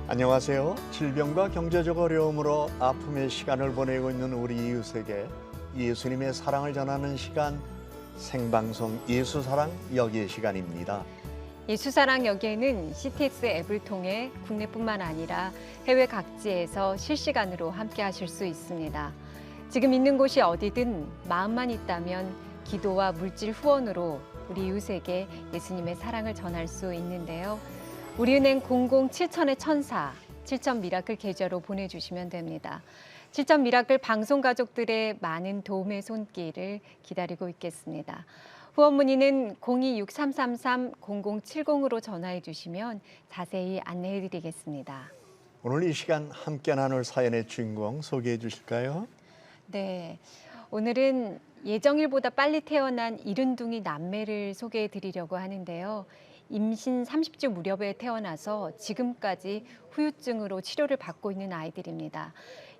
안녕하세요. 질병과 경제적 어려움으로 아픔의 시간을 보내고 있는 우리 이웃에게 예수님의 사랑을 전하는 시간, 생방송 예수사랑 여기의 시간입니다. 예수사랑 여기에는 CTX 앱을 통해 국내뿐만 아니라 해외 각지에서 실시간으로 함께 하실 수 있습니다. 지금 있는 곳이 어디든 마음만 있다면 기도와 물질 후원으로 우리 이웃에게 예수님의 사랑을 전할 수 있는데요. 우리은행 00-7000의 천사, 7천 미라클 계좌로 보내주시면 됩니다. 7천 미라클 방송 가족들의 많은 도움의 손길을 기다리고 있겠습니다. 후원 문의는 026333-0070으로 전화해 주시면 자세히 안내해 드리겠습니다. 오늘 이 시간 함께 나눌 사연의 주인공 소개해 주실까요? 네, 오늘은 예정일보다 빨리 태어난 이른둥이 남매를 소개해 드리려고 하는데요. 임신 30주 무렵에 태어나서 지금까지 후유증으로 치료를 받고 있는 아이들입니다.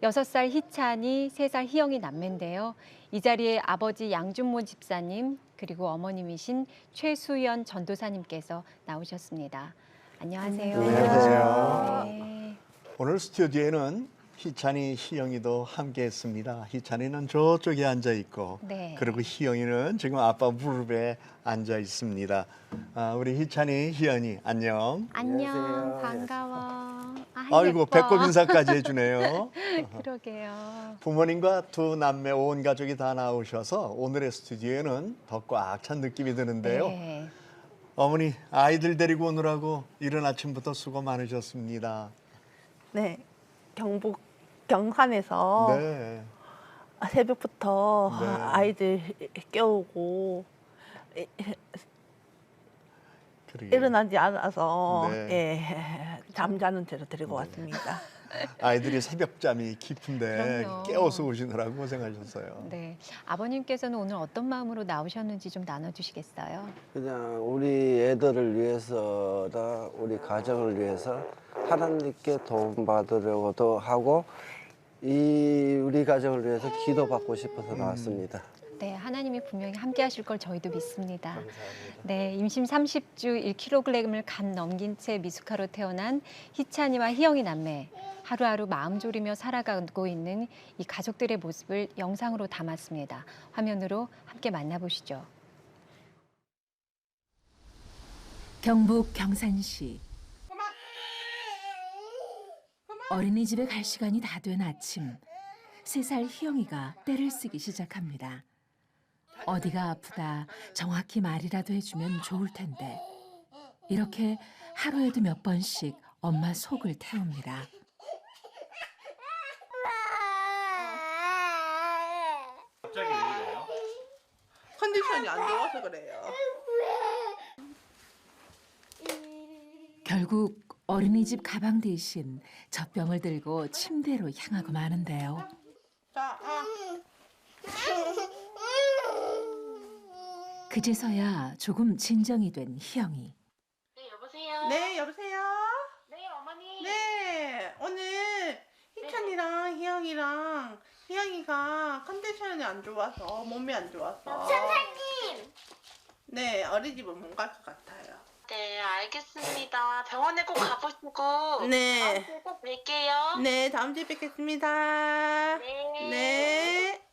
6살 희찬이, 3살 희영이 남매인데요. 이 자리에 아버지 양준모 집사님 그리고 어머님이신 최수연 전도사님께서 나오셨습니다. 안녕하세요. 안녕하세요. 네. 오늘 스튜디오에는 희찬이, 희영이도 함께했습니다. 희찬이는 저쪽에 앉아 있고, 네. 그리고 희영이는 지금 아빠 무릎에 앉아 있습니다. 우리 희찬이, 희영이 안녕. 안녕, 안녕하세요. 반가워. 아이고 예뻐. 배꼽 인사까지 해주네요. 그러게요. 부모님과 두 남매 온 가족이 다 나오셔서 오늘의 스튜디오에는 더 꽉 찬 느낌이 드는데요. 네. 어머니 아이들 데리고 오느라고 이른 아침부터 수고 많으셨습니다. 네, 경북 경산에서 네. 새벽부터 네. 아이들 깨우고 그러게. 일어나지 않아서 네. 예, 잠자는 채로 데리고 왔습니다. 아이들이 새벽잠이 깊은데 그럼요. 깨워서 오시느라고 고생하셨어요. 네. 아버님께서는 오늘 어떤 마음으로 나오셨는지 좀 나눠주시겠어요? 그냥 우리 애들을 위해서나 우리 가정을 위해서 하나님께 도움받으려고도 하고 우리 가정을 위해서 기도받고 싶어서 나왔습니다. 네, 하나님이 분명히 함께 하실 걸 저희도 믿습니다. 감사합니다. 네, 임신 30주 1kg을 간 넘긴 채 미숙아로 태어난 희찬이와 희영이 남매. 하루하루 마음 졸이며 살아가고 있는 이 가족들의 모습을 영상으로 담았습니다. 화면으로 함께 만나보시죠. 경북 경산시 어린이집에 갈 시간이 다 된 아침 3살 희영이가 떼를 쓰기 시작합니다. 어디가 아프다 정확히 말이라도 해주면 좋을 텐데 이렇게 하루에도 몇 번씩 엄마 속을 태웁니다. 갑자기 왜 이래요? 컨디션이 안 좋아서 그래요. 결국 어린이집 가방 대신 젖병을 들고 침대로 향하고 마는데요. 자, 그제서야 조금 진정이 된 희영이. 네, 여보세요? 네, 여보세요. 네, 어머니. 네, 오늘 희찬이랑 희영이가 컨디션이 안 좋아서 몸이 안 좋아서. 선생님! 네, 어린이집은 못 갈 것 같아요. 네, 알겠습니다. 병원에 꼭 가보시고. 네. 다음 주에 꼭 뵐게요. 네, 다음 주에 뵙겠습니다. 네. 네.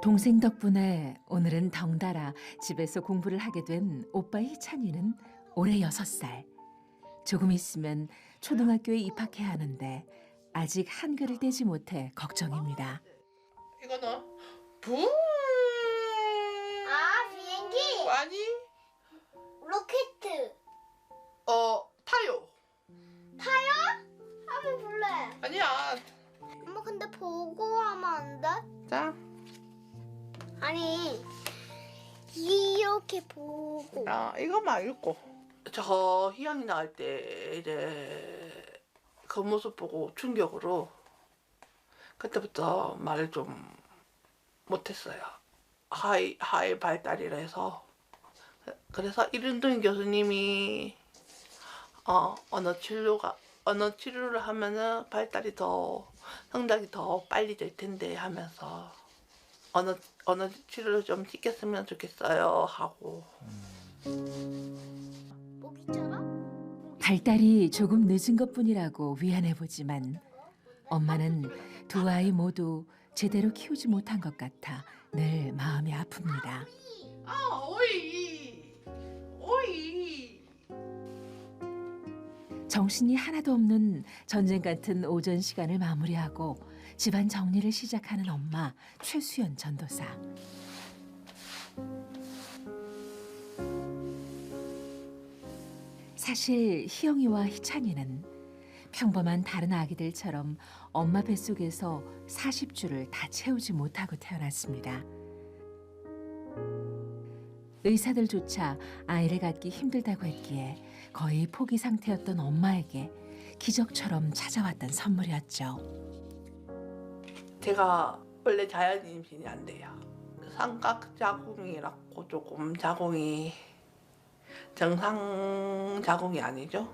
동생 덕분에 오늘은 덩달아 집에서 공부를 하게 된 오빠 희찬이는 올해 6살. 조금 있으면 초등학교에 입학해야 하는데 아직 한글을 떼지 못해 걱정입니다. 이거는 붕. 아, 비행기? 아니, 로켓. 타요. 한번 볼래. 아니야. 엄마 근데 보고 하면 안 돼? 자, 아니 이렇게 보고. 이것만 읽고. 저 희영이 나올 때 이제 그 모습 보고 충격으로 그때부터 말을 좀 못했어요. 하이 발달이라 해서. 그래서 이른둥이 교수님이 언어 치료를 하면은 발달이 성장이 더 빨리 될 텐데 하면서 언어 치료를 좀 시켰으면 좋겠어요 하고. 모기처럼? 발달이 조금 늦은 것뿐이라고 위안해보지만 엄마는 두 아이 모두 제대로 키우지 못한 것 같아 늘 마음이 아픕니다. 아, 오이. 오이. 정신이 하나도 없는 전쟁 같은 오전 시간을 마무리하고 집안 정리를 시작하는 엄마 최수연 전도사. 사실 희영이와 희찬이는 평범한 다른 아기들처럼 엄마 뱃속에서 40주를 다 채우지 못하고 태어났습니다. 의사들조차 아이를 갖기 힘들다고 했기에 거의 포기 상태였던 엄마에게 기적처럼 찾아왔던 선물이었죠. 제가 원래 자연 임신이 안 돼요. 삼각 자궁이라고 조금 자궁이 정상 자궁이 아니죠.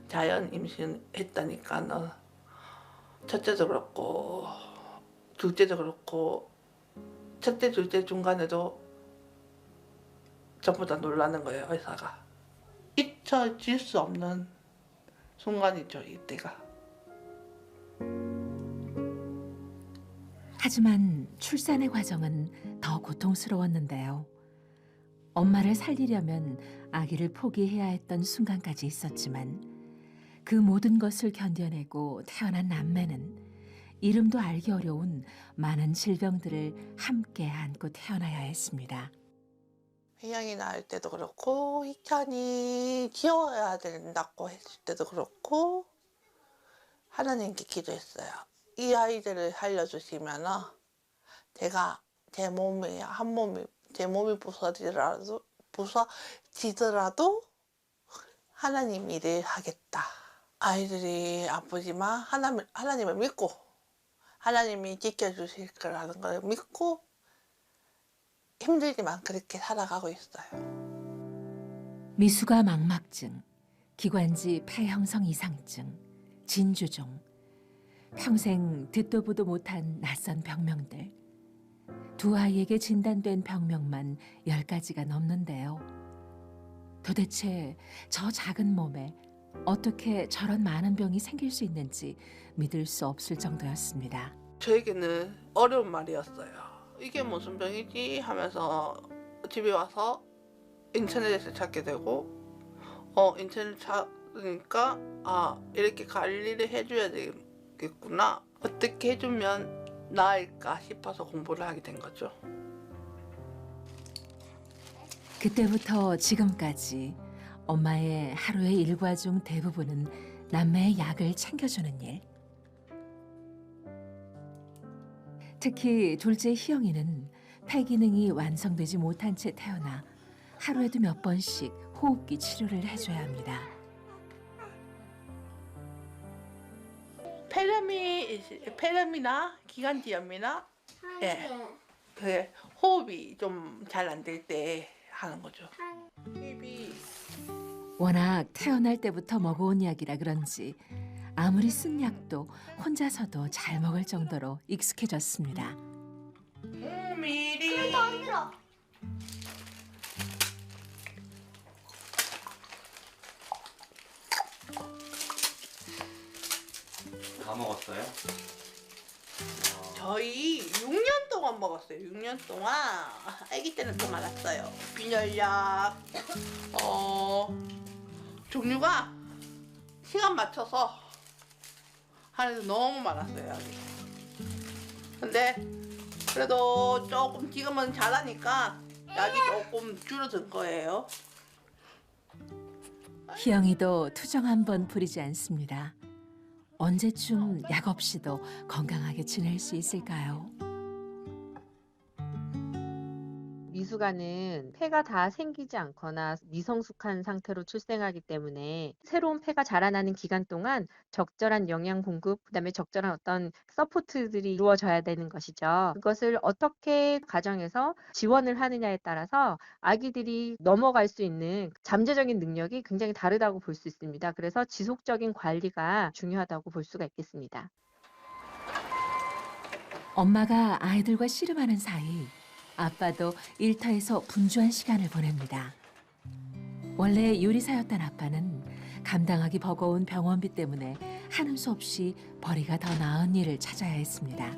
자연 임신했다니까는 첫째도 그렇고 둘째도 그렇고 첫째 둘째 중간에도 전부 다 놀라는 거예요, 의사가. 잊혀질 수 없는 순간이죠, 이때가. 하지만 출산의 과정은 더 고통스러웠는데요. 엄마를 살리려면 아기를 포기해야 했던 순간까지 있었지만 그 모든 것을 견뎌내고 태어난 남매는 이름도 알기 어려운 많은 질병들을 함께 안고 태어나야 했습니다. 희영이 낳을 때도 그렇고 희찬이 키워야 된다고 했을 때도 그렇고 하나님께 기도했어요. 이 아이들을 살려주시면 제가 제 몸이 부서지더라도 하나님 일을 하겠다. 아이들이 아프지만 하나님을 믿고 하나님이 지켜주실 거라는 걸 믿고 힘들지만 그렇게 살아가고 있어요. 미수가 망막증, 기관지 폐형성 이상증, 진주종, 평생 듣도 보도 못한 낯선 병명들. 두 아이에게 진단된 병명만 10가지가 넘는데요. 도대체 저 작은 몸에 어떻게 저런 많은 병이 생길 수 있는지 믿을 수 없을 정도였습니다. 저에게는 어려운 말이었어요. 이게 무슨 병이지 하면서 집에 와서 인터넷에서 찾게 되고 인터넷 찾으니까 이렇게 관리를 해줘야 되겠구나. 어떻게 해주면 나을까 싶어서 공부를 하게 된 거죠. 그때부터 지금까지 엄마의 하루의 일과 중 대부분은 남매의 약을 챙겨주는 일. 특히 둘째 희영이는 폐 기능이 완성되지 못한 채 태어나 하루에도 몇 번씩 호흡기 치료를 해줘야 합니다. 폐렴이나 기관지염이나 그 호흡이 좀 잘 안 될 때 하는 거죠. 워낙 태어날 때부터 먹어온 약이라 그런지 아무리 쓴 약도 혼자서도 잘 먹을 정도로 익숙해졌습니다. 미리 더 힘들어. 다 먹었어요? 저희 6년 동안 먹었어요. 6년 동안. 아기 때는 더 많았어요. 빈혈약 종류가 시간 맞춰서 하는데 너무 많았어요. 약이. 근데 그래도 조금 지금은 잘하니까 약이 조금 줄어든 거예요. 희영이도 투정 한 번 부리지 않습니다. 언제쯤 약 없이도 건강하게 지낼 수 있을까요? 미숙아는 폐가 다 생기지 않거나 미성숙한 상태로 출생하기 때문에 새로운 폐가 자라나는 기간 동안 적절한 영양 공급, 그다음에 적절한 어떤 서포트들이 이루어져야 되는 것이죠. 그것을 어떻게 가정에서 지원을 하느냐에 따라서 아기들이 넘어갈 수 있는 잠재적인 능력이 굉장히 다르다고 볼 수 있습니다. 그래서 지속적인 관리가 중요하다고 볼 수가 있겠습니다. 엄마가 아이들과 씨름하는 사이 아빠도 일터에서 분주한 시간을 보냅니다. 원래 요리사였던 아빠는 감당하기 버거운 병원비 때문에 하는 수 없이 벌이가 더 나은 일을 찾아야 했습니다.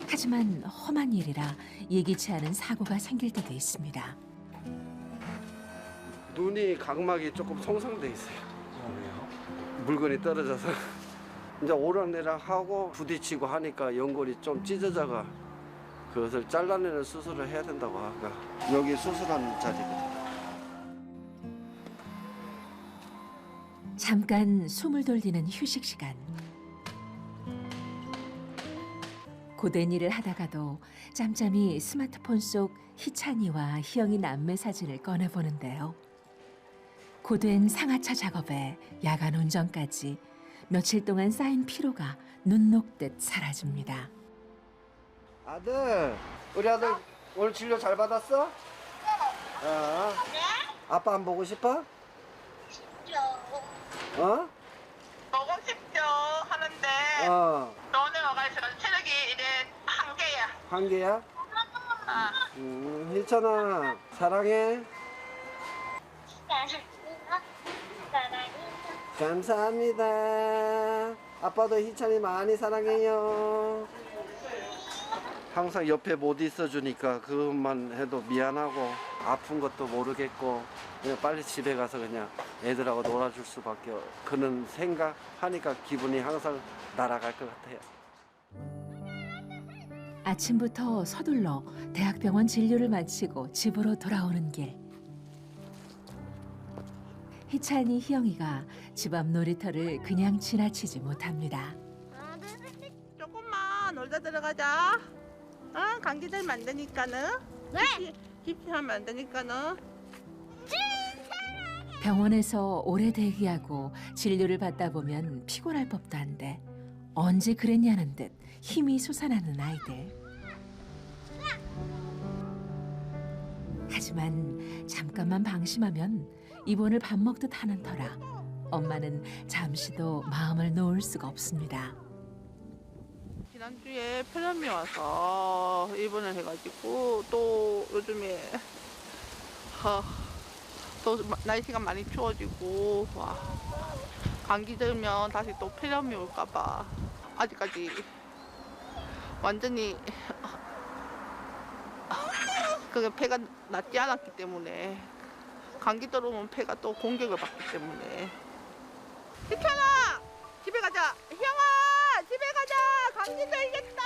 하지만 험한 일이라 예기치 않은 사고가 생길 때도 있습니다. 눈이 각막이 조금 손상돼 있어요. 물건이 떨어져서 이제 오락내락 하고 부딪히고 하니까 연골이 좀 찢어져가 그것을 잘라내는 수술을 해야 된다고 하니까 여기 수술하는 자리거든요. 잠깐 숨을 돌리는 휴식 시간. 고된 일을 하다가도 짬짬이 스마트폰 속 희찬이와 희영이 남매 사진을 꺼내보는데요. 고된 상하차 작업에 야간 운전까지 며칠 동안 쌓인 피로가 눈 녹듯 사라집니다. 아들, 우리 아들 오늘 진료 잘 받았어? 아빠 안 보고 싶어? 어? 보고 싶죠 하는데 병원에 와가지고 체력이 이래 한계야. 한계야? 희찬아 사랑해. 감사합니다. 아빠도 희찬이 많이 사랑해요. 항상 옆에 못 있어주니까 그것만 해도 미안하고 아픈 것도 모르겠고 그냥 빨리 집에 가서 그냥 애들하고 놀아줄 수밖에 그런 생각하니까 기분이 항상 날아갈 것 같아요. 아침부터 서둘러 대학병원 진료를 마치고 집으로 돌아오는 길. 희찬이, 희영이가 집 앞 놀이터를 그냥 지나치지 못합니다. 조금만 놀다 들어가자. 감기 들면 안 되니까는. 네. 기피하면 안 되니까는. 병원에서 오래 대기하고 진료를 받다 보면 피곤할 법도 한데 언제 그랬냐는 듯 힘이 솟아나는 아이들. 하지만 잠깐만 방심하면 입원을 밥 먹듯 하는 터라 엄마는 잠시도 마음을 놓을 수가 없습니다. 지난주에 폐렴이 와서 입원을 해가지고 또 요즘에 또 날씨가 많이 추워지고 감기 들면 다시 또 폐렴이 올까봐 아직까지 완전히 그게 폐가 낫지 않았기 때문에 감기 들어오면 폐가 또 공격을 받기 때문에 희찬아 집에 가자. 희영아 집에 가자. 감기 들겠다.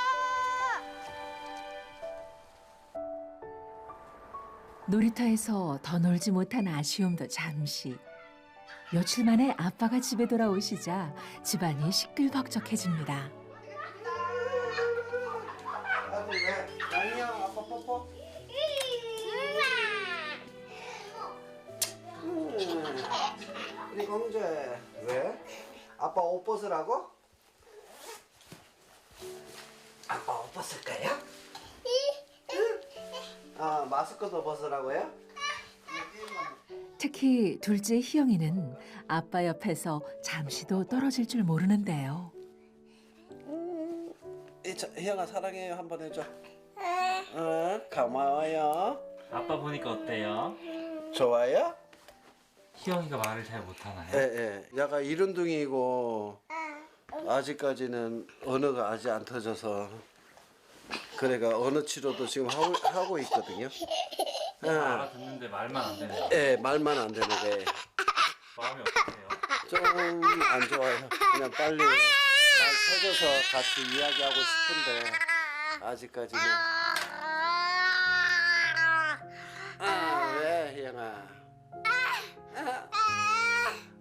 놀이터에서 더 놀지 못한 아쉬움도 잠시. 며칠 만에 아빠가 집에 돌아오시자 집안이 시끌벅적해집니다. 아들 왜? 양이야 아빠 뽀뽀. 우리 공주야 왜? 아빠 옷 벗으라고? 아빠 옷 벗을 거야? 마스크도 벗으라고요? 특히 둘째 희영이는 아빠 옆에서 잠시도 떨어질 줄 모르는데요. 희영아 사랑해요 한번 해줘. 고마워요. 아빠 보니까 어때요? 좋아요? 희영이가 말을 잘 못하나요? 예. 얘가 이른둥이고 아직까지는 언어가 아직 안 터져서 그래가 언어 치료도 지금 하고 있거든요. 알아듣는데 말만 안 되네요. 예, 말만 안 되는 게 마음이 어떠세요? 좀 안 좋아요. 그냥 빨리 말 터져서 같이 이야기하고 싶은데 아직까지는. 왜 희영아?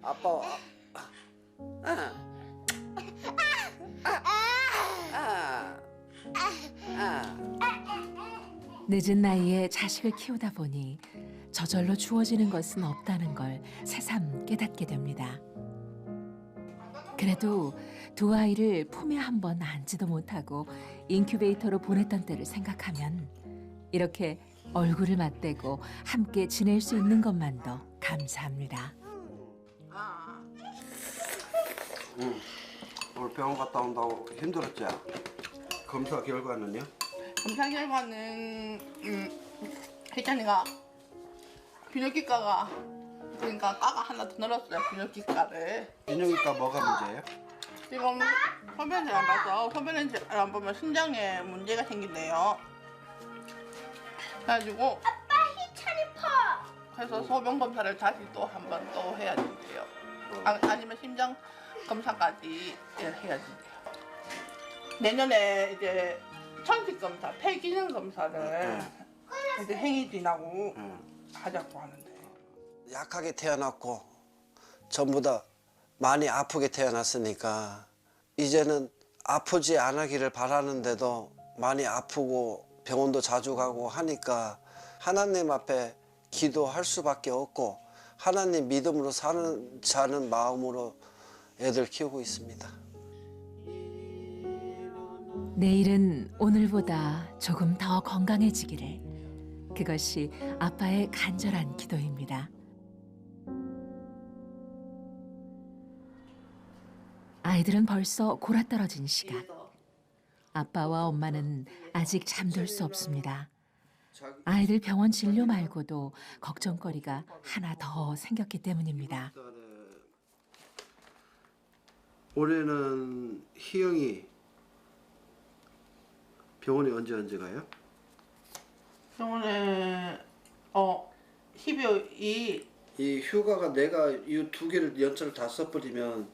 아빠. 늦은 나이에 자식을 키우다 보니 저절로 주어지는 것은 없다는 걸 새삼 깨닫게 됩니다. 그래도 두 아이를 품에 한 번 안지도 못하고 인큐베이터로 보냈던 때를 생각하면 이렇게 얼굴을 맞대고 함께 지낼 수 있는 것만도 감사합니다. 오늘 병원 갔다 온다고 힘들었지? 검사 결과는요? 검사 결과는 희찬이가 비뇨기과가 그러니까 가가 하나 더 늘었어요. 비뇨기과를. 비뇨기과 뭐가 문제예요? 지금 소변을 안 봐서 소변을 안 보면 심장에 문제가 생긴대요. 그래가지고 희찬이 퍼. 그래서 소변 검사를 다시 또 한 번 또 해야 된대요. 아니면 심장 검사까지 해야 된대요. 내년에 이제 천식 검사, 폐 기능 검사를 이제 행위 지나고 하자고 하는데. 약하게 태어났고 전부 다 많이 아프게 태어났으니까 이제는 아프지 않기를 바라는데도 많이 아프고 병원도 자주 가고 하니까 하나님 앞에 기도할 수밖에 없고 하나님 믿음으로 사는 마음으로 애들 키우고 있습니다. 내일은 오늘보다 조금 더 건강해지기를. 그것이 아빠의 간절한 기도입니다. 아이들은 벌써 골아떨어진 시각. 아빠와 엄마는 아직 잠들 수 없습니다. 아이들 병원 진료 말고도 걱정거리가 하나 더 생겼기 때문입니다. 올해는 희영이 병원에 언제 가요? 병원에 12월 2일. 이 휴가가 내가 이 두 개를 연차를 다 써버리면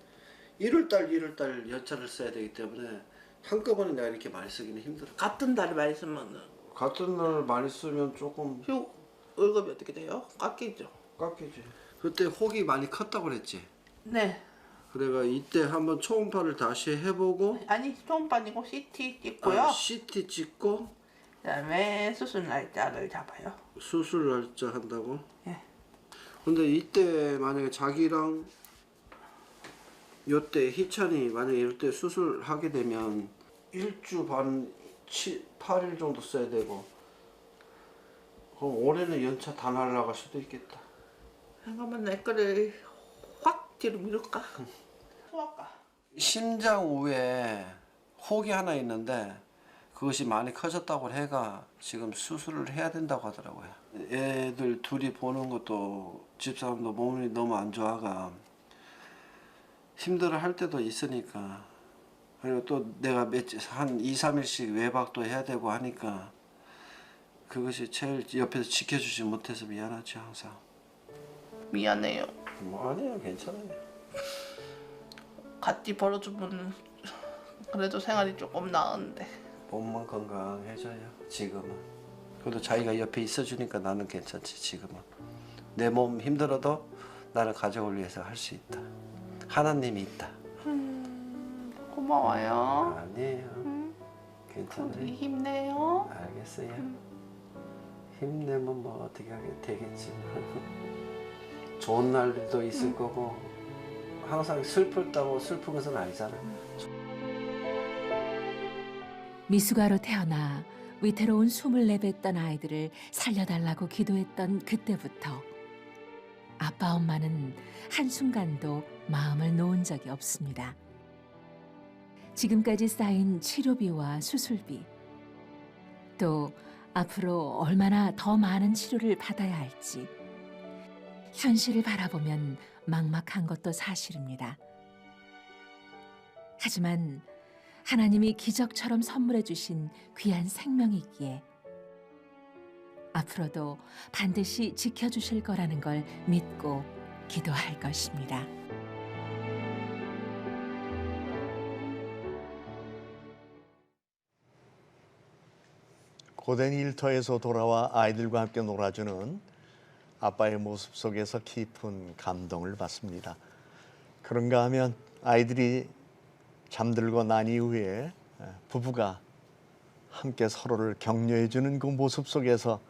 1월달 연차를 써야 되기 때문에 한꺼번에 내가 이렇게 많이 쓰기는 힘들어. 같은 달에 많이 쓰면은 같은 날 많이 쓰면 조금 월급이 어떻게 돼요? 깎이죠. 깎이지. 그때 혹이 많이 컸다고 그랬지? 네. 그래가 이때 한번 초음파를 다시 해보고 아니 초음파 아니고 CT 찍고요. CT 찍고 그다음에 수술 날짜를 잡아요. 수술 날짜 한다고? 예. 근데 이때 만약에 자기랑 요때 희찬이 만약에 이럴 때 수술하게 되면 1주 반 8일 정도 써야 되고 그럼 올해는 연차 다 날라갈 수도 있겠다. 잠깐만 내 거를 확 뒤로 미룰까? 소아과. 심장 우에 혹이 하나 있는데 그것이 많이 커졌다고 해가 지금 수술을 해야 된다고 하더라고요. 애들 둘이 보는 것도 집사람도 몸이 너무 안 좋아가 힘들어 할 때도 있으니까 그리고 또 내가 한 2, 3일씩 외박도 해야 되고 하니까 그것이 제일 옆에서 지켜주지 못해서 미안하지 항상. 미안해요. 뭐 아니에요 괜찮아요. 같이 벌어주면 그래도 생활이 조금 나은데. 몸만 건강해져요 지금은. 그래도 자기가 옆에 있어주니까 나는 괜찮지 지금은. 내 몸 힘들어도 나는 가족을 위해서 할 수 있다. 하나님이 있다. 고마워요. 아니에요. 괜찮아요. 우리 힘내요. 알겠어요. 힘내면 뭐 어떻게 하게 되겠지. 좋은 날도 있을 거고 항상 슬프다고 슬픈 것은 아니잖아. 미숙아로 태어나 위태로운 숨을 내뱉던 아이들을 살려달라고 기도했던 그때부터 아빠 엄마는 한순간도 마음을 놓은 적이 없습니다. 지금까지 쌓인 치료비와 수술비, 또 앞으로 얼마나 더 많은 치료를 받아야 할지 현실을 바라보면 막막한 것도 사실입니다. 하지만 하나님이 기적처럼 선물해 주신 귀한 생명이기에 앞으로도 반드시 지켜주실 거라는 걸 믿고 기도할 것입니다. 고된 일터에서 돌아와 아이들과 함께 놀아주는 아빠의 모습 속에서 깊은 감동을 받습니다. 그런가 하면 아이들이 잠들고 난 이후에 부부가 함께 서로를 격려해주는 그 모습 속에서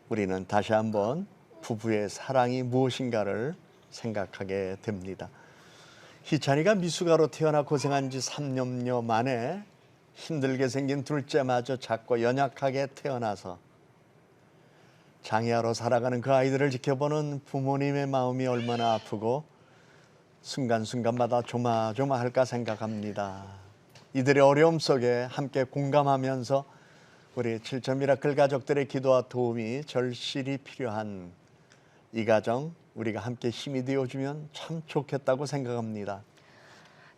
우리는 다시 한번 부부의 사랑이 무엇인가를 생각하게 됩니다. 희찬이가 미숙아로 태어나 고생한 지 3년여 만에 힘들게 생긴 둘째마저 작고 연약하게 태어나서 장애아로 살아가는 그 아이들을 지켜보는 부모님의 마음이 얼마나 아프고 순간순간마다 조마조마할까 생각합니다. 이들의 어려움 속에 함께 공감하면서 우리 7천 미라클 가족들의 기도와 도움이 절실히 필요한 이 가정 우리가 함께 힘이 되어주면 참 좋겠다고 생각합니다.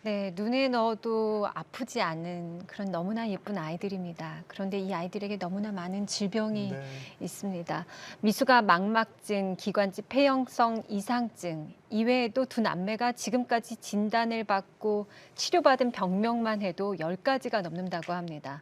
네, 눈에 넣어도 아프지 않은 그런 너무나 예쁜 아이들입니다. 그런데 이 아이들에게 너무나 많은 질병이 네. 있습니다. 미수가 망막증, 기관지 폐형성 이상증 이외에도 두 남매가 지금까지 진단을 받고 치료받은 병명만 해도 10가지가 넘는다고 합니다.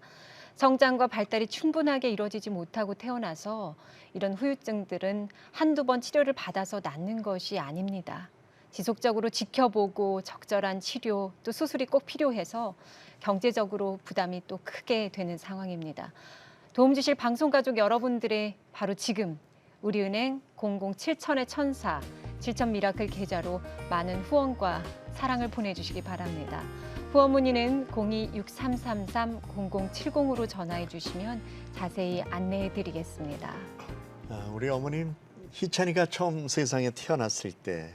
성장과 발달이 충분하게 이루어지지 못하고 태어나서 이런 후유증들은 한두 번 치료를 받아서 낫는 것이 아닙니다. 지속적으로 지켜보고 적절한 치료 또 수술이 꼭 필요해서 경제적으로 부담이 또 크게 되는 상황입니다. 도움 주실 방송가족 여러분들의 바로 지금 우리은행 007천의 천사 7천 미라클 계좌로 많은 후원과 사랑을 보내주시기 바랍니다. 후원 문의는 02-6333-0070으로 전화해 주시면 자세히 안내해 드리겠습니다. 우리 어머님 희찬이가 처음 세상에 태어났을 때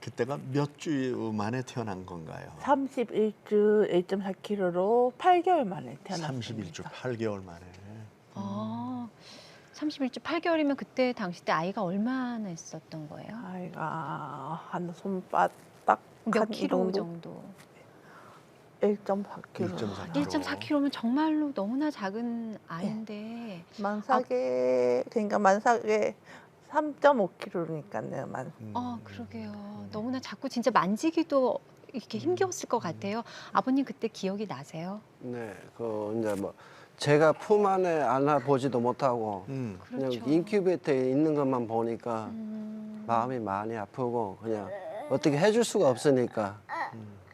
그때가 몇 주 만에 태어난 건가요? 31주 1.4kg로 8개월 만에 태어났습니다. 31주 8개월 만에. 31주 8개월이면 그때 당시 때 아이가 얼마나 있었던 거예요? 아이가 한 손바닥 몇 한 킬로 정도? 1.4kg. 1.4kg면 정말로 너무나 작은 아이인데 만삭에 그러니까 만삭에 3.5kg니까요. 그러게요. 너무나 작고 진짜 만지기도 이렇게 힘겨웠을 것 같아요. 아버님 그때 기억이 나세요? 네, 그 이제 뭐 제가 품 안에 안아보지도 못하고 그냥 그렇죠. 인큐베이터에 있는 것만 보니까 마음이 많이 아프고 그냥 어떻게 해줄 수가 없으니까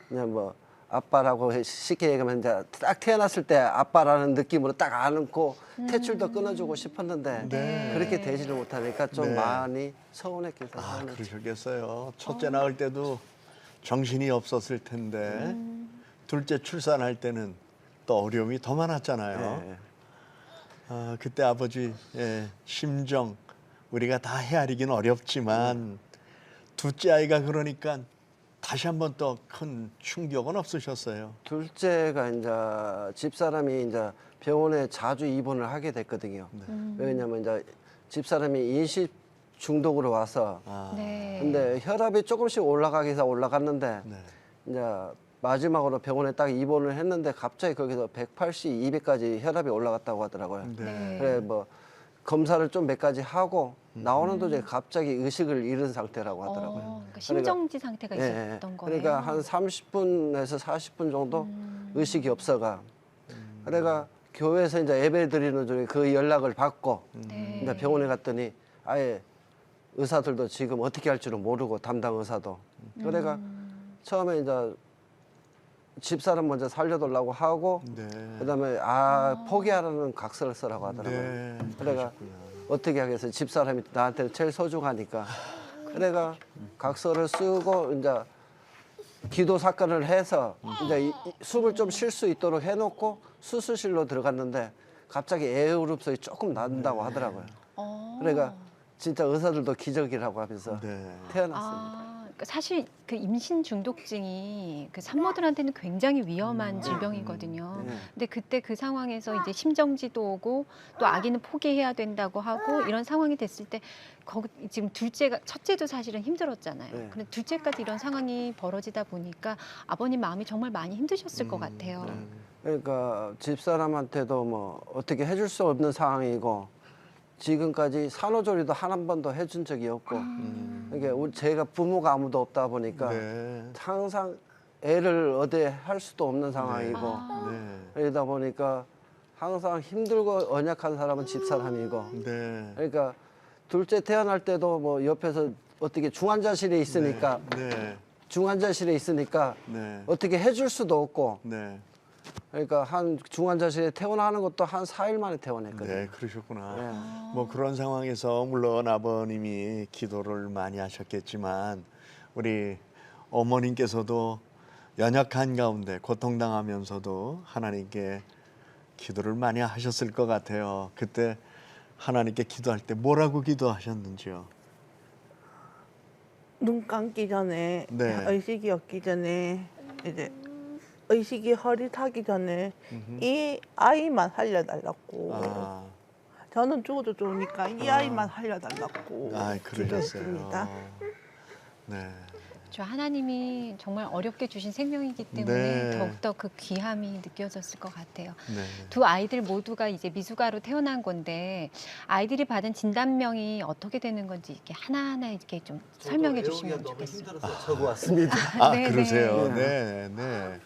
그냥 뭐 아빠라고 쉽게 얘기하면 이제 딱 태어났을 때 아빠라는 느낌으로 딱 안고 탯줄도 끊어주고 싶었는데 네. 그렇게 되지를 못하니까 좀 네. 많이 서운했겠어요. 그러셨겠어요. 첫째 낳을 때도 정신이 없었을 텐데 둘째 출산할 때는 또 어려움이 더 많았잖아요. 네. 그때 아버지 심정 우리가 다 헤아리기는 어렵지만 둘째 아이가 그러니까 다시 한번 또 큰 충격은 없으셨어요? 둘째가 이제 집사람이 이제 병원에 자주 입원을 하게 됐거든요. 왜냐면 이제 집사람이 인식 중독으로 와서 네. 근데 혈압이 조금씩 올라가기 해서 올라갔는데 네. 이제 마지막으로 병원에 딱 입원을 했는데 갑자기 거기서 180, 200까지 혈압이 올라갔다고 하더라고요. 네. 그래 뭐 검사를 좀 몇 가지 하고 나오는 도중에 갑자기 의식을 잃은 상태라고 하더라고요. 그러니까 심정지 상태가 있었던 거예요. 그러니까 한 30분에서 40분 정도 의식이 없어가. 그래가 교회에서 이제 예배 드리는 중에 그 연락을 받고 네. 이제 병원에 갔더니 아예 의사들도 지금 어떻게 할 줄은 모르고 담당 의사도. 그래가 처음에 이제 집사람 먼저 살려달라고 하고 네. 그다음에 포기하라는 각서를 쓰라고 하더라고요. 네. 그래가 어떻게 하겠어요? 집사람이 나한테는 제일 소중하니까. 그래가 각서를 쓰고 이제 기도 사건을 해서 이제 숨을 좀 쉴 수 있도록 해놓고 수술실로 들어갔는데 갑자기 애우릅소리 조금 난다고 하더라고요. 그러니까 진짜 의사들도 기적이라고 하면서 태어났습니다. 그러니까 사실 그 임신 중독증이 그 산모들한테는 굉장히 위험한 질병이거든요. 근데 그때 그 상황에서 이제 심정지도 오고 또 아기는 포기해야 된다고 하고 이런 상황이 됐을 때 거기 지금 첫째도 사실은 힘들었잖아요. 네. 근데 둘째까지 이런 상황이 벌어지다 보니까 아버님 마음이 정말 많이 힘드셨을 것 같아요. 그러니까 집사람한테도 뭐 어떻게 해줄 수 없는 상황이고 지금까지 산후조리도 한 번도 해준 적이 없고 그러니까 제가 부모가 아무도 없다 보니까 항상 애를 어디 할 수도 없는 상황이고 그러다 보니까 항상 힘들고 언약한 사람은 집사람이고 그러니까 둘째 태어날 때도 뭐 옆에서 어떻게 중환자실에 있으니까 중환자실에 있으니까 어떻게 해줄 수도 없고 그러니까 한 중환자실에 퇴원하는 것도 한 4일 만에 퇴원했거든요. 네, 그러셨구나. 뭐 그런 상황에서 물론 아버님이 기도를 많이 하셨겠지만 우리 어머님께서도 연약한 가운데 고통당하면서도 하나님께 기도를 많이 하셨을 것 같아요. 그때 하나님께 기도할 때 뭐라고 기도하셨는지요? 눈 감기 전에 의식이 없기 전에 이제 의식이 허릿하기 전에 이 아이만 살려달라고 저는 죽어도 좋으니까 이 아이만 살려달라고 아, 그러셨어요. 기도했습니다. 네. 저 하나님이 정말 어렵게 주신 생명이기 때문에 네. 더욱더 그 귀함이 느껴졌을 것 같아요. 네. 두 아이들 모두가 이제 미숙아로 태어난 건데 아이들이 받은 진단명이 어떻게 되는 건지 이렇게 하나하나 이렇게 좀 설명해 주시면 좋겠어요. 적어 왔습니다. 아, 네, 그러세요. 네. 네, 네.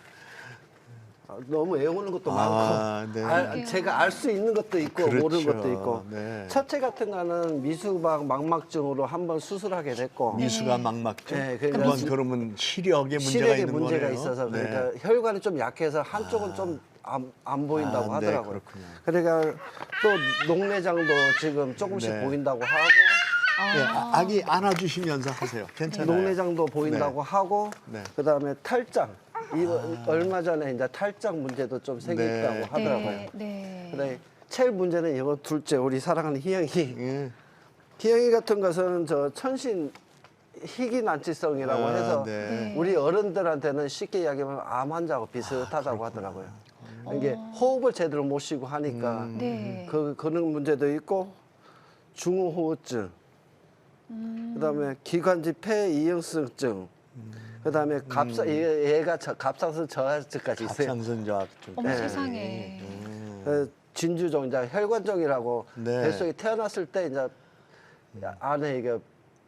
너무 애우는 것도 아, 많고 네. 제가 알 수 있는 것도 있고 그렇죠. 모르는 것도 있고 네. 첫째 같은 거는 미수막 망막증으로 한번 수술하게 됐고 미수가 막막증. 네, 그건 그러면 시력에 문제가 시력에 있는 문제가 거네요. 있어서 네. 그러니까 혈관이 좀 약해서 한쪽은 좀 안 보인다고 아, 하더라고요. 네, 그렇군요. 그러니까 또 녹내장도 지금 조금씩 네. 보인다고 하고 네, 아기 안아주시면서 하세요. 괜찮아요. 녹내장도 보인다고 하고 네. 그다음에 탈장 얼마 전에 이제 탈장 문제도 좀 생겼다고 네. 하더라고요. 네, 네. 근데 제일 문제는 이거 둘째 우리 사랑하는 희영이 예. 희영이 같은 것은 저 천신 희귀난치성이라고 아, 해서 네. 우리 어른들한테는 쉽게 이야기하면 암 환자하고 비슷하다고 하더라고요. 이게 호흡을 제대로 못 쉬고 하니까 네. 그런 문제도 있고 중후호흡증, 그다음에 기관지 폐이형성증, 그다음에 얘가 갑상선 저하증까지 있어요. 갑상선 저하증. 어머 네. 세상에. 진주종, 이제 혈관종이라고 네. 뱃속에 태어났을 때 이제 안에 이게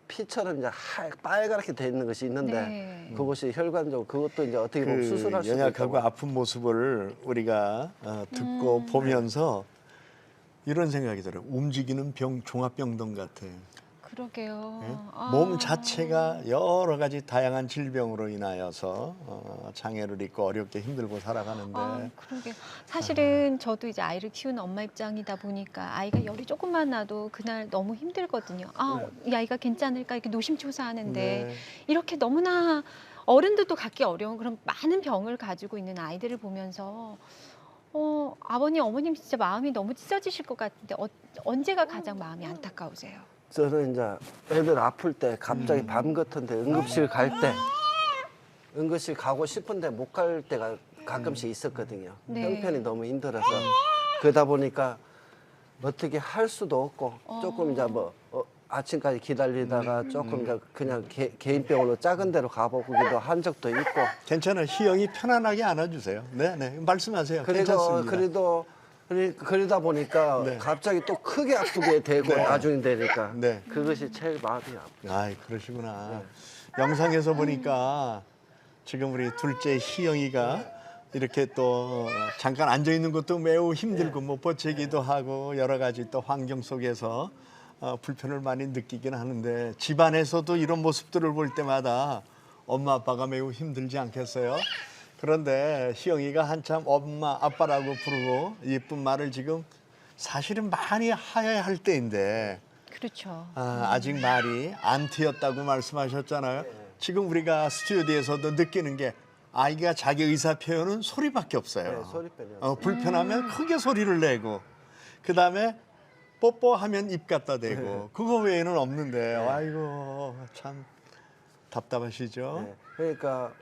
피처럼 이제 빨갛게 돼 있는 것이 있는데 네. 그것이 혈관종, 그것도 이제 어떻게 보면 수술할 수도 연약하고 있고. 아픈 모습을 우리가 듣고 보면서 이런 생각이 들어요. 움직이는 종합병동 같아요. 그러게요. 예? 아. 몸 자체가 여러 가지 다양한 질병으로 인하여서 장애를 입고 어렵게 힘들고 살아가는데 아, 그러게. 사실은 저도 이제 아이를 키우는 엄마 입장이다 보니까 아이가 열이 조금만 나도 그날 너무 힘들거든요. 아, 이 아이가 괜찮을까 이렇게 노심초사하는데 네. 이렇게 너무나 어른들도 갖기 어려운 그런 많은 병을 가지고 있는 아이들을 보면서 아버님, 어머님 진짜 마음이 너무 찢어지실 것 같은데 언제가 가장 마음이 안타까우세요? 저는 이제 애들 아플 때 갑자기 밤 같은데 응급실 갈 때 응급실 가고 싶은데 못 갈 때가 가끔씩 있었거든요. 네. 형편이 너무 힘들어서 그러다 보니까 어떻게 할 수도 없고 조금 이제 뭐 아침까지 기다리다가 조금 이제 그냥 개인병원으로 작은 데로 가보기도 한 적도 있고. 괜찮아요. 희영이 편안하게 안아주세요. 네, 네. 말씀하세요. 괜찮습니다. 그러다 보니까 네. 갑자기 또 크게 아프게 되고 네. 나중에 되니까 네. 그것이 제일 마음이 아파요. 아이, 그러시구나. 영상에서 보니까 지금 우리 둘째 희영이가 이렇게 또 잠깐 앉아 있는 것도 매우 힘들고 뭐 버티기도 하고 여러 가지 또 환경 속에서 불편을 많이 느끼긴 하는데 집안에서도 이런 모습들을 볼 때마다 엄마 아빠가 매우 힘들지 않겠어요? 그런데 희영이가 한참 엄마 아빠라고 부르고 예쁜 말을 지금 사실은 많이 하여야 할 때인데 그렇죠. 아직 말이 안 트였다고 말씀하셨잖아요. 지금 우리가 스튜디오에서도 느끼는 게 아이가 자기 의사 표현은 소리밖에 없어요. 네, 소리 빼면. 불편하면 크게 소리를 내고 그다음에 뽀뽀하면 입 갖다 대고 그거 외에는 없는데 아이고 참 답답하시죠? 네. 그러니까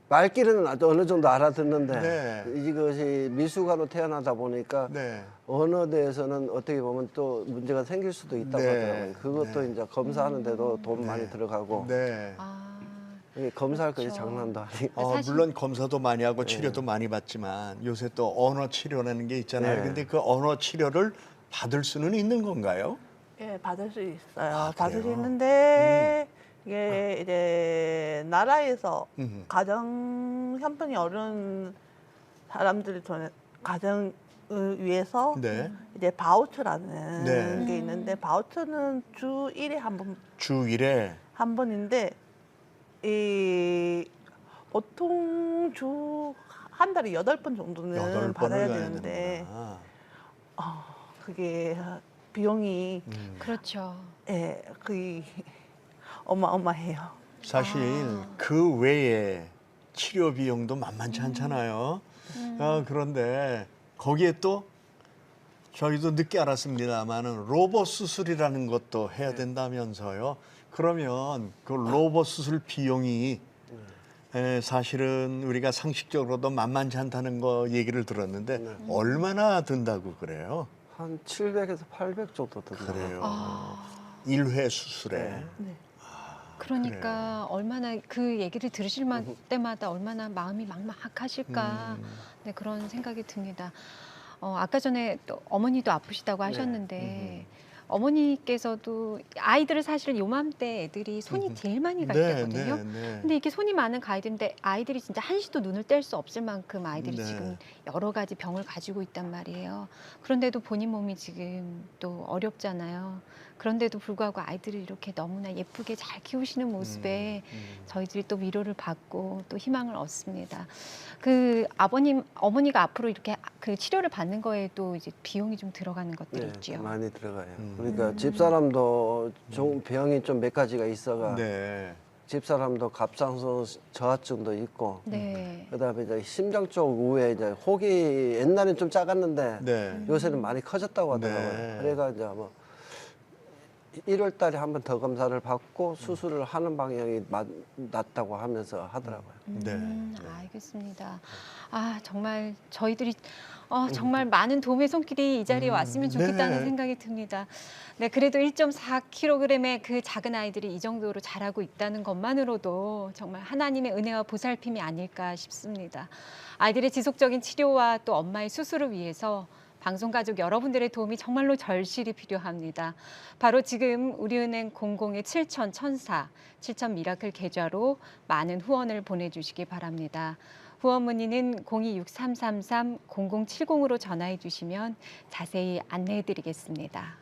말귀는 어느 정도 알아듣는데 네. 이것이 미숙아로 태어나다 보니까 네. 언어대에서는 어떻게 보면 또 문제가 생길 수도 있다고 네. 하더라고요. 그것도 이제 검사하는데도 돈 많이 들어가고 네. 이게 검사할 것이 그렇죠. 장난도 아니고. 사실- 물론 검사도 많이 하고 치료도 많이 받지만 요새 또 언어 치료라는 게 있잖아요. 네. 근데 그 언어 치료를 받을 수는 있는 건가요? 예, 받을 수 있어요. 아, 받을 수 그래요? 있는데 이게 이제 나라에서 음. 가정 형편이 어려운 사람들 가정을 위해서 네. 이제 바우처라는 네. 게 있는데 바우처는 주 1회 주 1회 한 번인데 이 보통 주 한 달에 8번 정도는 8번을 받아야 가야 되는데 되는구나. 그게 비용이 그렇죠. 예, 거의 어마어마해요. 사실 그 외에 치료 비용도 만만치 않잖아요. 그런데 거기에 또 저희도 늦게 알았습니다만은 로봇 수술이라는 것도 해야 된다면서요. 그러면 그 로봇 수술 비용이 사실은 우리가 상식적으로도 만만치 않다는 거 얘기를 들었는데 얼마나 든다고 그래요? 한 700에서 800 정도 든다. 그래요. 아. 1회 수술에. 네. 그러니까 얼마나 그 얘기를 들으실 때마다 얼마나 마음이 막막하실까 네, 그런 생각이 듭니다. 아까 전에 또 어머니도 아프시다고 하셨는데 어머니께서도 아이들을 사실 요맘때 애들이 손이 제일 많이 갈 때거든요. 근데 이렇게 손이 많은 아이들인데 아이들이 진짜 한시도 눈을 뗄 수 없을 만큼 아이들이 지금 여러 가지 병을 가지고 있단 말이에요. 그런데도 본인 몸이 지금 또 어렵잖아요. 그런데도 불구하고 아이들을 이렇게 너무나 예쁘게 잘 키우시는 모습에 저희들이 또 위로를 받고 또 희망을 얻습니다. 그 어머니가 앞으로 이렇게 그 치료를 받는 거에도 이제 비용이 좀 들어가는 것들이 있죠. 많이 들어가요. 그러니까 집사람도 좀 병이 좀 몇 가지가 있어가 집사람도 갑상선 저하증도 있고 그다음에 이제 심장 쪽 우에 이제 혹이 옛날엔 좀 작았는데 요새는 많이 커졌다고 하더라고요. 그래가 이제 뭐 1월 달에 한 번 더 검사를 받고 수술을 하는 방향이 낫다고 하면서 하더라고요. 알겠습니다. 아, 정말 저희들이 정말 많은 도움의 손길이 이 자리에 왔으면 좋겠다는 생각이 듭니다. 네, 그래도 1.4kg의 그 작은 아이들이 이 정도로 자라고 있다는 것만으로도 정말 하나님의 은혜와 보살핌이 아닐까 싶습니다. 아이들의 지속적인 치료와 또 엄마의 수술을 위해서 방송가족 여러분들의 도움이 정말로 절실히 필요합니다. 바로 지금 우리은행 00-7000-1004 7000 미라클 계좌로 많은 후원을 보내주시기 바랍니다. 후원 문의는 026333-0070으로 전화해 주시면 자세히 안내해 드리겠습니다.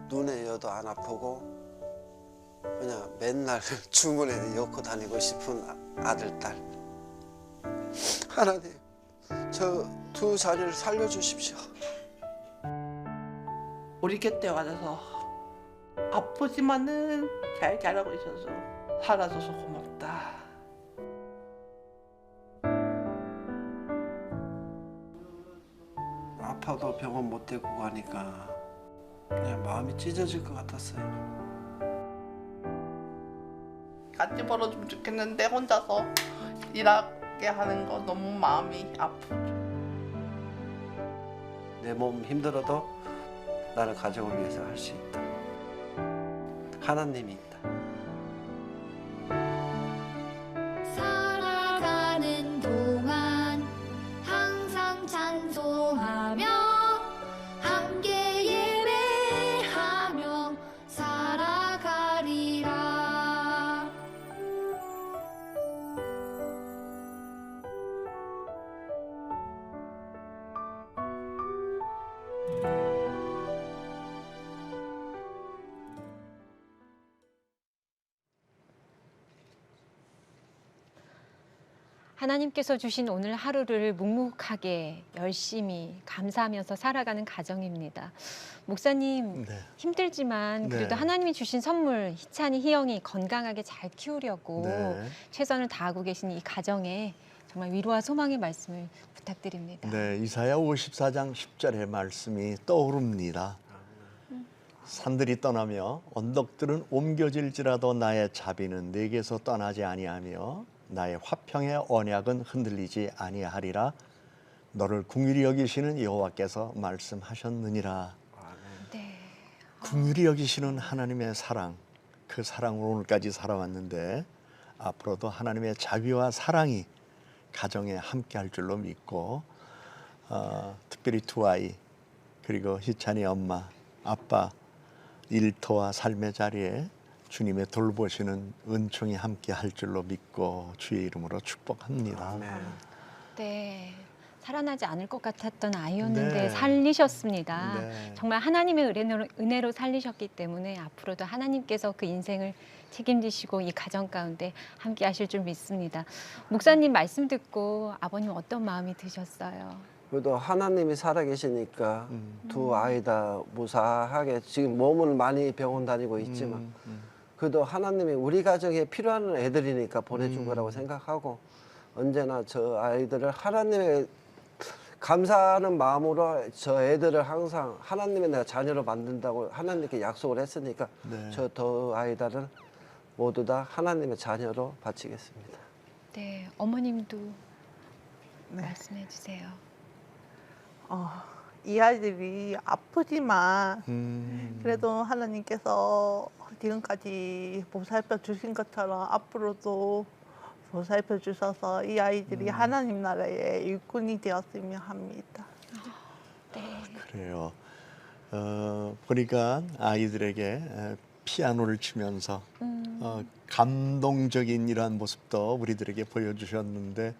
눈에 여도 안 아프고 그냥 맨날 주문에 엮고 다니고 싶은 아들, 딸. 하나님, 저 두 자녀를 살려주십시오. 우리 곁에 와서 아프지만은 잘 자라고 있어서 살아줘서 고맙다. 아파도 병원 못 데리고 가니까 그냥 마음이 찢어질 것 같았어요. 같이 벌어주면 좋겠는데 혼자서 일하게 하는 거 너무 마음이 아프죠. 내 몸 힘들어도 나는 가족을 위해서 할 수 있다. 하나님이 있다. 살아가는 동안 항상 찬송하며 함께 예배하며 살아가리라. 하나님께서 주신 오늘 하루를 묵묵하게 열심히 감사하면서 살아가는 가정입니다. 목사님, 힘들지만 그래도 하나님이 주신 선물 희찬이, 희영이 건강하게 잘 키우려고 최선을 다하고 계신 이 가정에 정말 위로와 소망의 말씀을 부탁드립니다. 네, 이사야 54장 10절의 말씀이 떠오릅니다. 산들이 떠나며 언덕들은 옮겨질지라도 나의 자비는 내게서 떠나지 아니하며 나의 화평의 언약은 흔들리지 아니하리라. 너를 긍휼히 여기시는 여호와께서 말씀하셨느니라. 긍휼히 여기시는 하나님의 사랑, 그 사랑으로 오늘까지 살아왔는데 앞으로도 하나님의 자비와 사랑이 가정에 함께할 줄로 믿고 특별히 두 아이 그리고 희찬이 엄마, 아빠 일터와 삶의 자리에 주님의 돌보시는 은총이 함께할 줄로 믿고 주의 이름으로 축복합니다. 네, 살아나지 않을 것 같았던 아이였는데 살리셨습니다. 정말 하나님의 은혜로 살리셨기 때문에 앞으로도 하나님께서 그 인생을 책임지시고 이 가정 가운데 함께 하실 줄 믿습니다. 목사님 말씀 듣고 아버님 어떤 마음이 드셨어요? 그래도 하나님이 살아계시니까 두 아이 다 무사하게 지금 몸은 많이 병원 다니고 있지만 그래도 하나님이 우리 가정에 필요한 애들이니까 보내준 거라고 생각하고 언제나 저 아이들을 하나님의 감사하는 마음으로 저 애들을 항상 하나님의 내가 자녀로 만든다고 하나님께 약속을 했으니까 네. 저 두 아이들은 모두 다 하나님의 자녀로 바치겠습니다. 네, 어머님도 말씀해 주세요. 이 아이들이 아프지만 그래도 하나님께서 지금까지 보살펴 주신 것처럼 앞으로도 보살펴 주셔서 이 아이들이 하나님 나라의 일꾼이 되었으면 합니다. 그래요. 보니까 아이들에게 피아노를 치면서 감동적인 이러한 모습도 우리들에게 보여주셨는데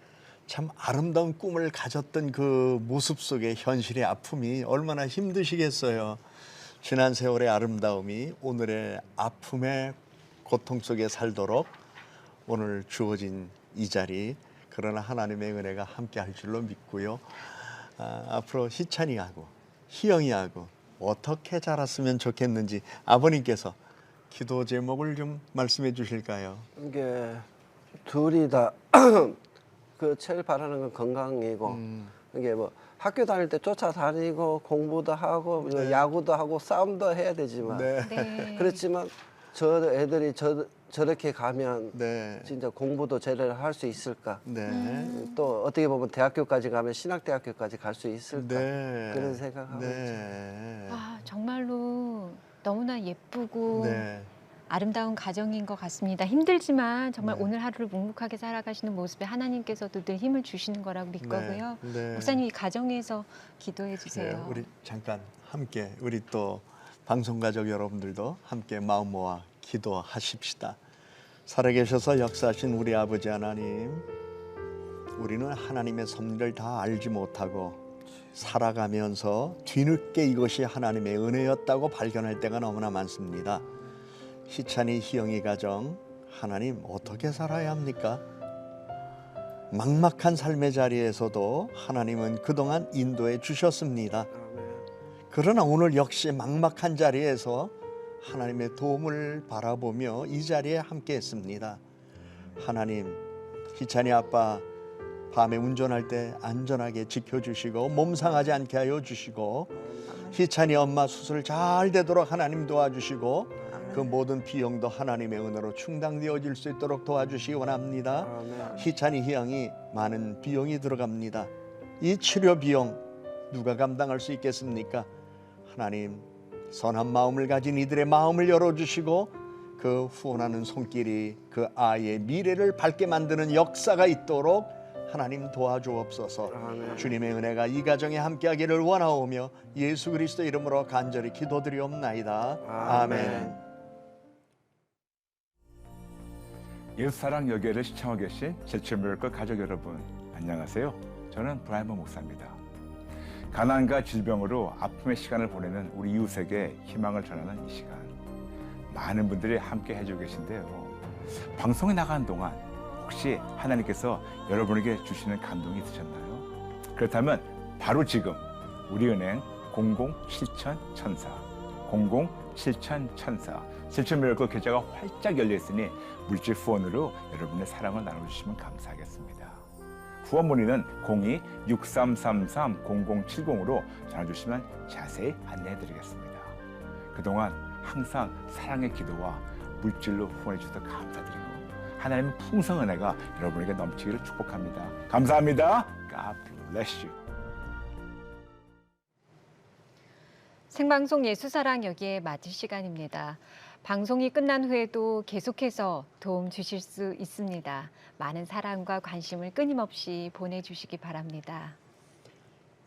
참 아름다운 꿈을 가졌던 그 모습 속에 현실의 아픔이 얼마나 힘드시겠어요. 지난 세월의 아름다움이 오늘의 아픔의 고통 속에 살도록 오늘 주어진 이 자리, 그러나 하나님의 은혜가 함께 할 줄로 믿고요. 앞으로 희찬이하고 희영이하고 어떻게 자랐으면 좋겠는지 아버님께서 기도 제목을 좀 말씀해 주실까요? 이게 둘이 다 그 제일 바라는 건 건강이고 이게 뭐 학교 다닐 때 쫓아다니고 공부도 하고 네. 야구도 하고 싸움도 해야 되지만 네. 그렇지만 저 애들이 저렇게 가면 네. 진짜 공부도 제대로 할 수 있을까? 네. 또 어떻게 보면 대학교까지 가면 신학대학교까지 갈 수 있을까? 네. 그런 생각하고 네. 아, 정말로 너무나 예쁘고 네. 아름다운 가정인 것 같습니다. 힘들지만 정말 네. 오늘 하루를 묵묵하게 살아가시는 모습에 하나님께서도 늘 힘을 주시는 거라고 믿거고요. 네. 목사님 이 가정에서 기도해 주세요. 네, 우리 잠깐 함께 우리 또 방송 가족 여러분들도 함께 마음 모아 기도하십시다. 살아계셔서 역사하신 우리 아버지 하나님, 우리는 하나님의 섭리를 다 알지 못하고 살아가면서 뒤늦게 이것이 하나님의 은혜였다고 발견할 때가 너무나 많습니다. 희찬이, 희영이 가정, 하나님 어떻게 살아야 합니까? 막막한 삶의 자리에서도 하나님은 그동안 인도해 주셨습니다. 그러나 오늘 역시 막막한 자리에서 하나님의 도움을 바라보며 이 자리에 함께 했습니다. 하나님, 희찬이 아빠 밤에 운전할 때 안전하게 지켜주시고 몸 상하지 않게 하여 주시고 희찬이 엄마 수술 잘 되도록 하나님 도와주시고 그 모든 비용도 하나님의 은혜로 충당되어질 수 있도록 도와주시기 원합니다. 희찬이, 희영이 많은 비용이 들어갑니다. 이 치료 비용 누가 감당할 수 있겠습니까? 하나님, 선한 마음을 가진 이들의 마음을 열어주시고 그 후원하는 손길이 그 아이의 미래를 밝게 만드는 역사가 있도록 하나님 도와주옵소서. 주님의 은혜가 이 가정에 함께하기를 원하오며 예수 그리스도 이름으로 간절히 기도드리옵나이다. 아멘. 예수사랑 여기를 시청하고 계신 제철미라클 가족 여러분, 안녕하세요. 저는 브라이먼 목사입니다. 가난과 질병으로 아픔의 시간을 보내는 우리 이웃에게 희망을 전하는 이 시간, 많은 분들이 함께 해주고 계신데요. 방송에 나가는 동안 혹시 하나님께서 여러분에게 주시는 감동이 있으셨나요? 그렇다면 바로 지금 우리은행 00-7000-1000 00-7000-1000 제철미라클 계좌가 활짝 열려 있으니 물질 후원으로 여러분의 사랑을 나눠주시면 감사하겠습니다. 후원 문의는 02-6333-0070으로 전화주시면 자세히 안내해드리겠습니다. 그동안 항상 사랑의 기도와 물질로 후원해 주셔서 감사드리고 하나님의 풍성 은혜가 여러분에게 넘치기를 축복합니다. 감사합니다. God bless you. 생방송 예수사랑 여기에 맞을 시간입니다. 방송이 끝난 후에도 계속해서 도움 주실 수 있습니다. 많은 사랑과 관심을 끊임없이 보내주시기 바랍니다.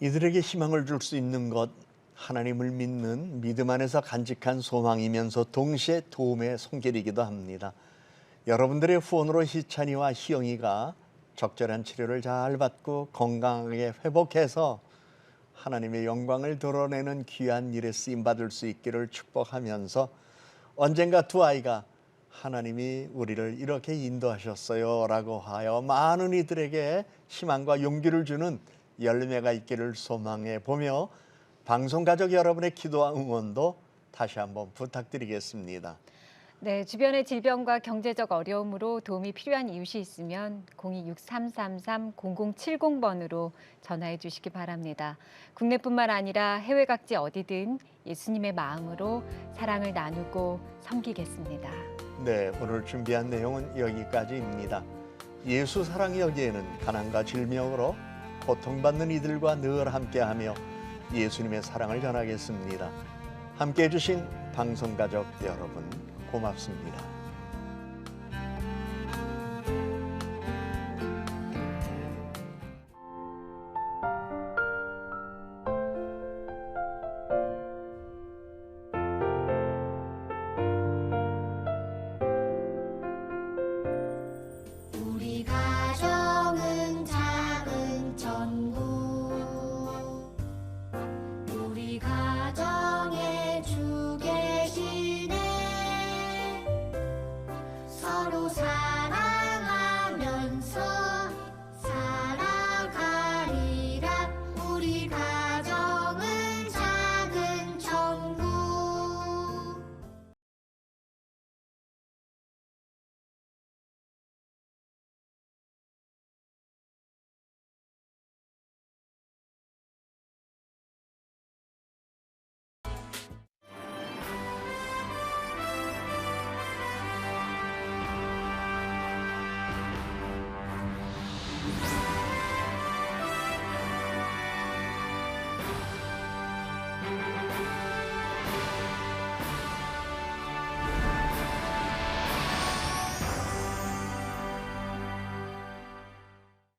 이들에게 희망을 줄 수 있는 것, 하나님을 믿는 믿음 안에서 간직한 소망이면서 동시에 도움의 손길이기도 합니다. 여러분들의 후원으로 희찬이와 희영이가 적절한 치료를 잘 받고 건강하게 회복해서 하나님의 영광을 드러내는 귀한 일에 쓰임받을 수 있기를 축복하면서 언젠가 두 아이가 하나님이 우리를 이렇게 인도하셨어요 라고 하여 많은 이들에게 희망과 용기를 주는 열매가 있기를 소망해 보며 방송가족 여러분의 기도와 응원도 다시 한번 부탁드리겠습니다. 네, 주변의 질병과 경제적 어려움으로 도움이 필요한 이웃이 있으면 02-6333-0070번으로 전화해 주시기 바랍니다. 국내뿐만 아니라 해외 각지 어디든 예수님의 마음으로 사랑을 나누고 섬기겠습니다. 네, 오늘 준비한 내용은 여기까지입니다. 예수 사랑 여기에는 가난과 질병으로 고통받는 이들과 늘 함께하며 예수님의 사랑을 전하겠습니다. 함께해 주신 방송가족 여러분 고맙습니다.